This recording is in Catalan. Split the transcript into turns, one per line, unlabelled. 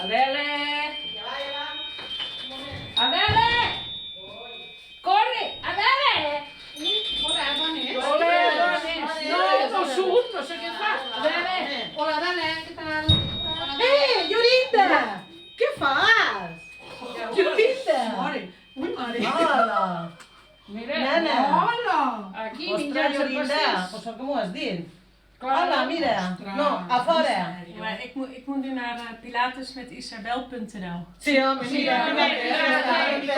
Adele! Adele! Corre! Adele!
Hola, bones.
Hola, bones. No surt, no sé què fa. Adele!
Hola, Adele, què tal?
Llorinda! Què fas? Llorinda!
Mare. Ui, mare.
Hola!
Mira,
Nana!
Hola.
aquí
Ostres,
menjant el
Llorinda!
pastís.
Pues com ho has dit?
Clar.
Hola, mira! No, a fora!
Maar ik moet nu naar Pilatesmetisabel.nl.
Sí, home, mira!
Mira,